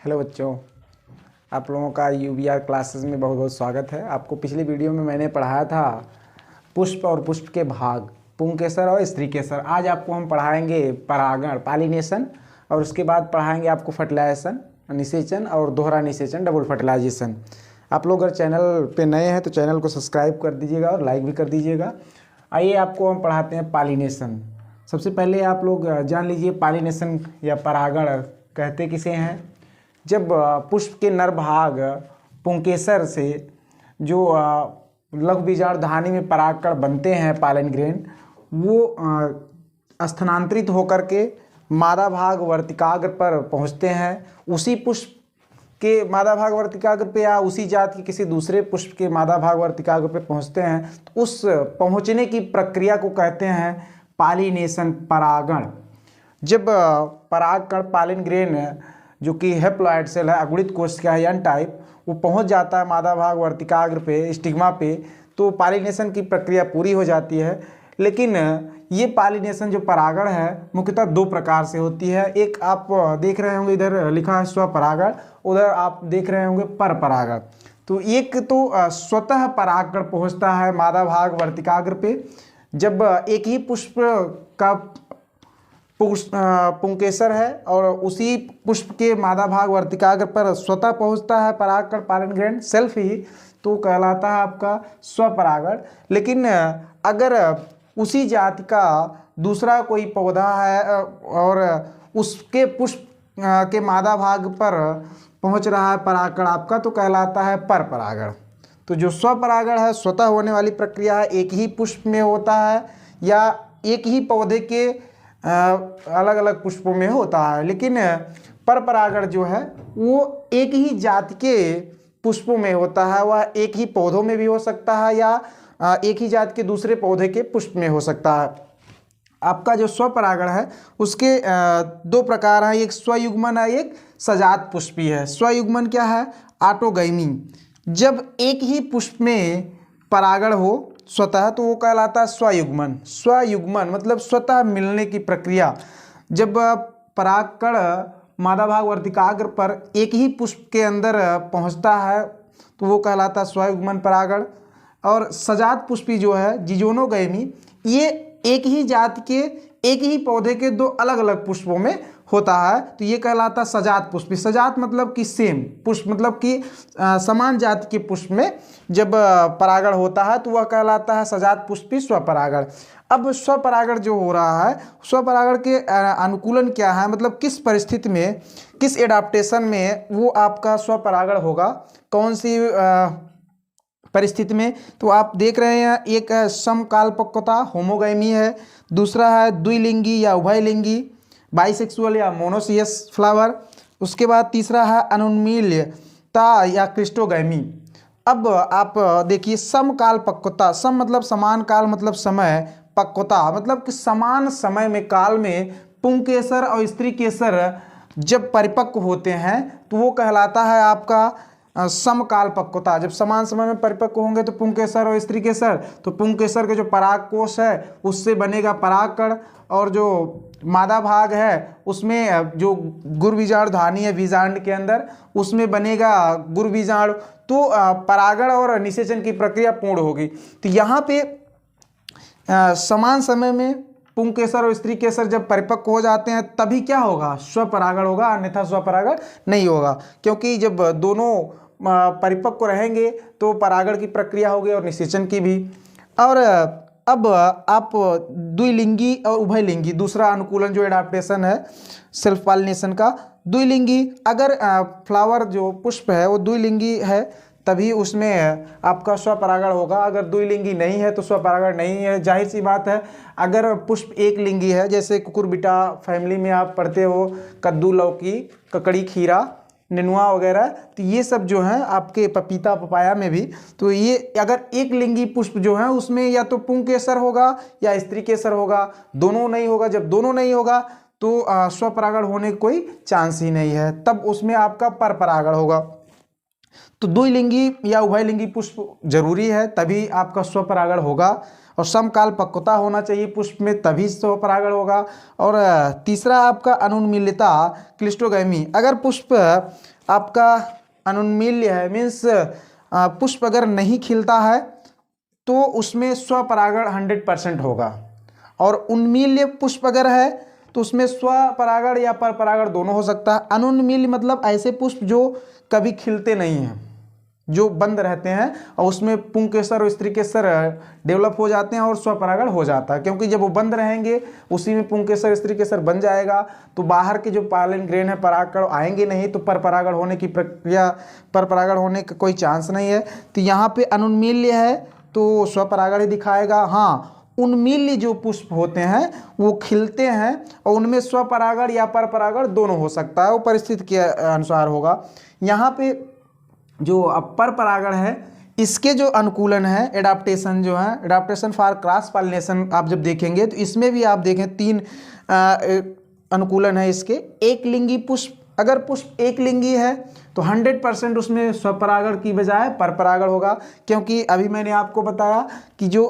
Hello बच्चों, आप लोगों का यूवीआर क्लासेस में बहुत बहुत स्वागत है। आपको पिछली वीडियो में मैंने पढ़ाया था पुष्प और पुष्प के भाग, पुंकेसर और स्त्रीकेसर। आज आपको हम पढ़ाएंगे परागण, पॉलिनेशन, और उसके बाद पढ़ाएंगे आपको फर्टिलाइजेशन, निषेचन और दोहरा निषेचन, डबल फर्टिलाइजेशन। आप लोग अगर चैनल पे नए हैं तो चैनल को सब्सक्राइब कर दीजिएगा और लाइक भी कर दीजिएगा। आइए आपको हम पढ़ाते हैं पॉलिनेशन। सबसे पहले आप लोग जान लीजिए पॉलिनेशन या परागण कहते किसे हैं। जब पुष्प के नर भाग पुंकेसर से जो लघु बीजाणुधानी में परागकण बनते हैं पॉलन ग्रेन, वो स्थानांतरित होकर के मादा भाग वर्तिकाग्र पर पहुंचते हैं। उसी पुष्प के मादा भाग वर्तिकाग्र पे या उसी जात के किसी दूसरे पुष्प के मादा भाग वर्तिकाग्र पे पहुंचते हैं, तो उस पहुंचने की प्रक्रिया को कहते हैं पॉलिनेशन, परागण। जब परागकण पॉलन ग्रेन जो कि हैप्लॉइड सेल है, अगुणित कोश का है, एन टाइप, वो पहुंच जाता है मादा भाग वर्तिकाग्र पे, स्टिग्मा पे, तो पॉलिनेशन की प्रक्रिया पूरी हो जाती है। लेकिन ये पॉलिनेशन जो परागण है मुख्यतः दो प्रकार से होती है। एक आप देख रहे होंगे, इधर लिखा है स्वपरागण, उधर आप देख रहे होंगे पर परागण। तो एक तो स्वतः परागकण पहुंचता है मादा भाग वर्तिकाग्र पे, जब एक ही पुष्प का पुंकेसर है और उसी पुष्प के मादा भाग वर्तिकाग्र पर स्वतः पहुंचता है परागकण पॉलन ग्रेन सेल्फ ही, तो कहलाता है आपका स्वपरागण। लेकिन अगर उसी जाति का दूसरा कोई पौधा है और उसके पुष्प के मादा भाग पर पहुंच रहा है परागकण आपका, तो कहलाता है पर परागण। तो जो स्वपरागण है स्वतः होने वाली प्रक्रिया है, एक ही पुष्प में होता है या एक ही पौधे के अलग अलग पुष्पों में होता है। लेकिन पर परागण जो है वो एक ही जाति के पुष्पों में होता है, वह एक ही पौधों में भी हो सकता है या एक ही जाति के दूसरे पौधे के पुष्प में हो सकता है। आपका जो स्वपरागण है उसके दो प्रकार हैं, एक स्वयुग्मन है, एक सजात पुष्पी है। स्वयुग्मन क्या है? ऑटोगैमी। जब एक ही पुष्प में परागण हो स्वतः, तो वो कहलाता है स्वयुग्मन। स्वयुग्मन मतलब स्वतः मिलने की प्रक्रिया। जब परागकण मादा भाग वर्तिकाग्र पर एक ही पुष्प के अंदर पहुंचता है तो वो कहलाता है स्वयुग्मन परागण। और सजात पुष्पी जो है जिजोनोगैमी, ये एक ही जाति के एक ही पौधे के दो अलग अलग पुष्पों में होता है, तो ये कहलाता है सजात पुष्पी। सजात मतलब कि सेम, पुष्प मतलब कि समान जाति के पुष्प में जब परागण होता है तो वह कहलाता है सजात पुष्पी स्वपरागण। अब स्वपरागण जो हो रहा है, स्वपरागण के अनुकूलन क्या है, मतलब किस परिस्थिति में, किस एडाप्टेशन में वो आपका स्वपरागण होगा, कौन सी परिस्थिति में। तो आप देख रहे हैं, एक है समकालपक्वता, होमोगैमी है, दूसरा है द्विलिंगी या उभयलिंगी, बाइसेक्सुअल या मोनोसियस फ्लावर, उसके बाद तीसरा है अनुन्मील्यता या क्रिस्टोगैमी। अब आप देखिए समकाल पक्वता, सम मतलब समान, काल मतलब समय, पक्वता मतलब कि समान समय में, काल में पुंकेसर और स्त्रीकेसर जब परिपक्व होते हैं तो वो कहलाता है आपका समकाल पक्वता। जब समान समय में परिपक्व होंगे तो पुंकेसर और स्त्रीकेसर, तो पुंकेसर के जो पराग कोश है उससे बनेगा परागकण, और जो मादा भाग है उसमें जो गुरबीजाणुधानी है बीजांड के अंदर, उसमें बनेगा गुरबीजाणु। तो परागण और निषेचन की प्रक्रिया पूर्ण होगी। तो यहाँ पे समान समय में पुंकेसर और स्त्रीकेसर जब परिपक्व हो जाते हैं तभी क्या होगा? स्वपरागण होगा, अन्यथा स्वपरागण नहीं होगा। क्योंकि जब दोनों परिपक्व रहेंगे तो परागण की प्रक्रिया होगी और निषेचन की भी। और अब आप द्विलिंगी और उभयलिंगी, दूसरा अनुकूलन जो एडाप्टेशन है सेल्फ पॉलिनेशन का, द्विलिंगी, अगर फ्लावर जो पुष्प है वो द्विलिंगी है तभी उसमें आपका स्वपरागण होगा। अगर द्विलिंगी नहीं है तो स्वपरागण नहीं है। जाहिर सी बात है, अगर पुष्प एक लिंगी है, जैसे कुकुरबिटा फैमिली में आप पढ़ते हो, कद्दू, लौकी, ककड़ी, खीरा, नेनुआ वगैरह, तो ये सब जो हैं आपके पपीता, पपाया में भी, तो ये अगर एक लिंगी पुष्प जो है उसमें या तो पुंकेसर होगा या स्त्रीकेसर होगा, दोनों नहीं होगा। जब दोनों नहीं होगा तो स्वपरागण होने का कोई चांस ही नहीं है, तब उसमें आपका पर परागण होगा। तो द्विलिंगी या उभयलिंगी पुष्प जरूरी है तभी आपका स्वपरागण होगा। और समकाल पक्वता होना चाहिए पुष्प में, तभी स्वपरागण होगा। और तीसरा आपका अनुन्मील्यता क्लिस्टोगैमी। अगर पुष्प आपका अनुन्मील्य है, मीन्स पुष्प अगर नहीं खिलता है तो उसमें स्वपरागण 100% होगा। और उन्मील्य पुष्प अगर है तो उसमें स्वपरागण या परपरागण दोनों हो सकता है। अनुन्मील्य मतलब ऐसे पुष्प जो कभी खिलते नहीं हैं, जो बंद रहते हैं और उसमें पुंकेसर और स्त्रीकेसर डेवलप हो जाते हैं और स्वपरागण हो जाता है, क्योंकि जब वो बंद रहेंगे उसी में पुंकेसर स्त्रीकेसर बन जाएगा तो बाहर के जो पॉलन ग्रेन है परागकण आएंगे नहीं, तो परपरागण होने की प्रक्रिया, परपरागण होने का कोई चांस नहीं है। तो यहाँ पे अनुन्मील्य है तो स्वपरागण ही दिखाएगा। हाँ, उन्मील्य जो पुष्प होते हैं वो खिलते हैं और उनमें स्वपरागण या परपरागण दोनों हो सकता है, वो परिस्थिति के अनुसार होगा। यहाँ पे जो परपरागण है इसके जो अनुकूलन है, एडाप्टेशन जो है, एडाप्टेशन फॉर क्रॉस पॉलिनेशन आप जब देखेंगे तो इसमें भी आप देखें 3 अनुकूलन है इसके। एक लिंगी पुष्प, अगर पुष्प एक लिंगी है तो 100% उसमें स्वपरागण की बजाय परपरागण होगा, क्योंकि अभी मैंने आपको बताया कि जो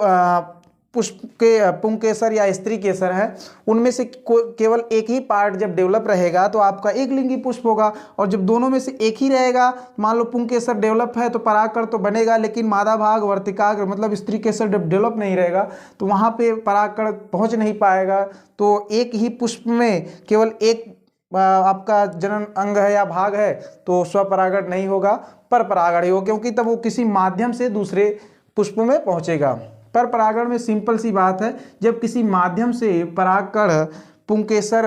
पुष्प के पुंकेसर या स्त्री केसर है उनमें से केवल एक ही पार्ट जब डेवलप रहेगा तो आपका एक लिंगी पुष्प होगा, और जब दोनों में से एक ही रहेगा, मान लो पुंकेसर डेवलप है तो परागकण तो बनेगा, लेकिन मादा भाग वर्तिकाग्र मतलब स्त्री केसर जब डेवलप नहीं रहेगा तो वहाँ पे परागकण पहुँच नहीं पाएगा। तो एक ही पुष्प में केवल एक आपका जनन अंग है या भाग है तो स्वपरागण नहीं होगा, परपरागण ही होगा, क्योंकि तब वो किसी माध्यम से दूसरे पुष्प में पहुँचेगा। पर परागण में सिंपल सी बात है, जब किसी माध्यम से परागकण पुंकेसर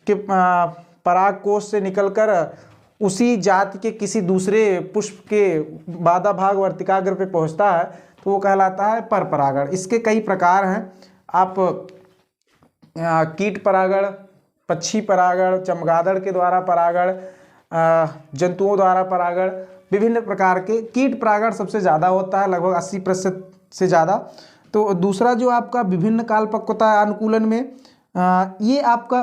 के परागकोश से निकलकर उसी जाति के किसी दूसरे पुष्प के बाधा भाग वर्तिकाग्र पे पहुंचता है तो वो कहलाता है परपरागण। इसके कई प्रकार हैं, आप कीट परागण, पक्षी परागण, चमगादड़ के द्वारा परागण, जंतुओं द्वारा परागण, विभिन्न प्रकार के। कीट परागण सबसे ज़्यादा होता है, लगभग 80% से ज़्यादा। तो दूसरा जो आपका विभिन्न काल पक्वता अनुकूलन में ये आपका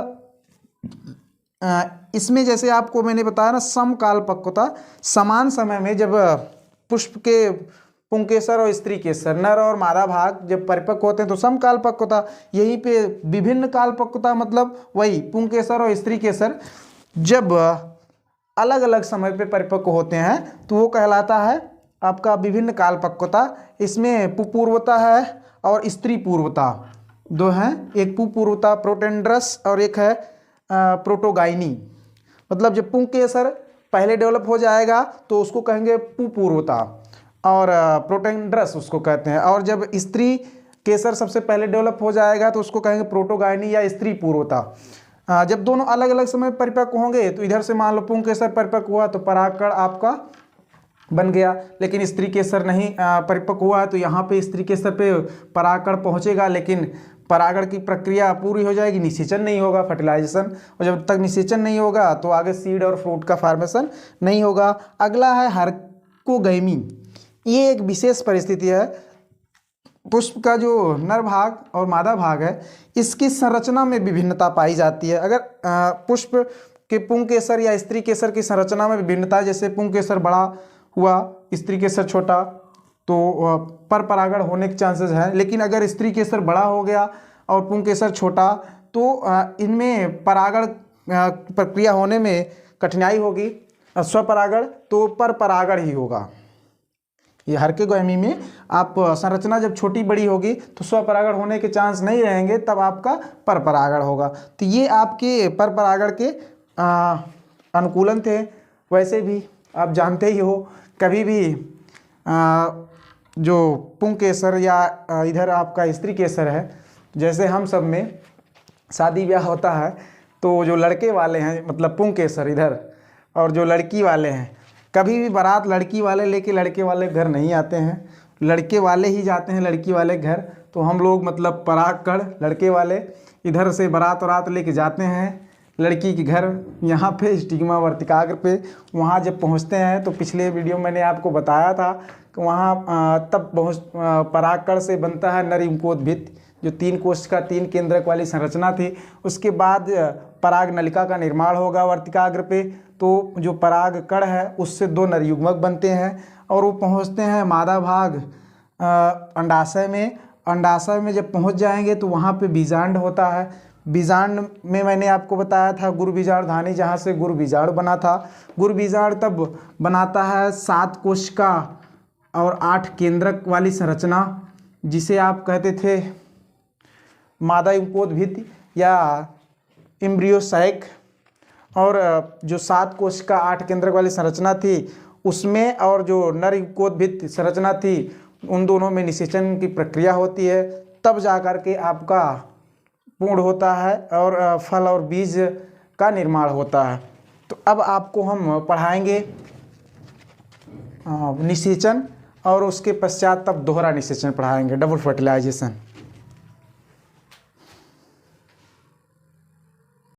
इसमें जैसे आपको मैंने बताया ना, समकाल पक्वता, समान समय में जब पुष्प के पुंकेसर और स्त्री केसर, नर और मादा भाग जब परिपक्व होते हैं तो समकाल पक्वता। यहीं पे विभिन्न काल पक्वता मतलब वही पुंकेसर और स्त्री केसर जब अलग अलग समय पे परिपक्व होते हैं तो वो कहलाता है आपका विभिन्न काल पक्वता। इसमें पुपूर्वता है और स्त्री पूर्वता दो हैं, एक पुपूर्वता प्रोटेंड्रस और एक है प्रोटोगाइनी। मतलब जब पुंकेसर पहले डेवलप हो जाएगा तो उसको कहेंगे पुपूर्वता और प्रोटेंड्रस उसको कहते हैं, और जब स्त्री केसर सबसे पहले डेवलप हो जाएगा तो उसको कहेंगे प्रोटोगाइनी या स्त्री पूर्वता। जब दोनों अलग अलग समय परिपक्व होंगे तो इधर से मान लो पुंकेसर परिपक्व हुआ तो परागकण आपका बन गया, लेकिन स्त्री केसर नहीं परिपक्व हुआ तो यहाँ पे स्त्री केसर पे परागकण पहुँचेगा, लेकिन परागण की प्रक्रिया पूरी हो जाएगी, निषेचन नहीं होगा, फर्टिलाइजेशन, और जब तक निषेचन नहीं होगा तो आगे सीड और फ्रूट का फॉर्मेशन नहीं होगा। अगला है हर्कोगैमी। ये एक विशेष परिस्थिति है, पुष्प का जो नर भाग और मादा भाग है इसकी संरचना में विभिन्नता पाई जाती है। अगर पुष्प के पुंकेसर या स्त्री केसर की संरचना में विभिन्नता, जैसे पुंकेसर बड़ा हुआ स्त्री केसर छोटा, तो पर परागण होने के चांसेस हैं, लेकिन अगर स्त्री केसर बड़ा हो गया और पुंकेसर छोटा तो इनमें परागण प्रक्रिया होने में कठिनाई होगी, स्वपरागण तो पर परागण ही होगा। ये हर्कोगैमी में आप संरचना जब छोटी बड़ी होगी तो स्वपरागण होने के चांस नहीं रहेंगे, तब आपका परपरागण होगा। तो ये आपके परपरागण के अनुकूलन थे। वैसे भी आप जानते ही हो, कभी भी जो पुंकेसर या इधर आपका स्त्री केसर है, जैसे हम सब में शादी ब्याह होता है तो जो लड़के वाले हैं मतलब पुंकेसर इधर, और जो लड़की वाले हैं, कभी भी बारात लड़की वाले लेके लड़के वाले घर नहीं आते हैं, लड़के वाले ही जाते हैं लड़की वाले घर। तो हम लोग मतलब परागकण लड़के वाले इधर से बारात वरात लेके जाते हैं लड़की के घर, यहाँ पे स्टिग्मा वर्तिकाग्र पे। वहाँ जब पहुँचते हैं तो पिछले वीडियो मैंने आपको बताया था कि वहाँ तब परागकण से बनता है नर युग्मोद्भिद, जो 3 कोश का 3 केंद्रक वाली संरचना थी। उसके बाद पराग नलिका का निर्माण होगा वर्तिकाग्र पे, तो जो पराग कण है उससे 2 नर युग्मक बनते हैं और वो पहुँचते हैं मादा भाग अंडाशय में, अंडाशय में जब पहुंच जाएंगे तो वहाँ पे बीजांड होता है। बीजांड में मैंने आपको बताया था गुरु बीजांड धानी, जहाँ से गुरु बीजांड बना था। गुरु बीजांड तब बनाता है 7 कोशिका और 8 केंद्रक वाली संरचना, जिसे आप कहते थे मादा युग्मोद्भिद या एम्ब्रियोसैक। और जो 7 कोशिका 8 केंद्रक वाली संरचना थी उसमें, और जो नर युग्मोद्भिद संरचना थी, उन दोनों में निषेचन की प्रक्रिया होती है, तब जा कर के आपका पूर्ण होता है और फल और बीज का निर्माण होता है। तो अब आपको हम पढ़ाएंगे निषेचन, और उसके पश्चात तब दोहरा निषेचन पढ़ाएंगे, डबल फर्टिलाइजेशन।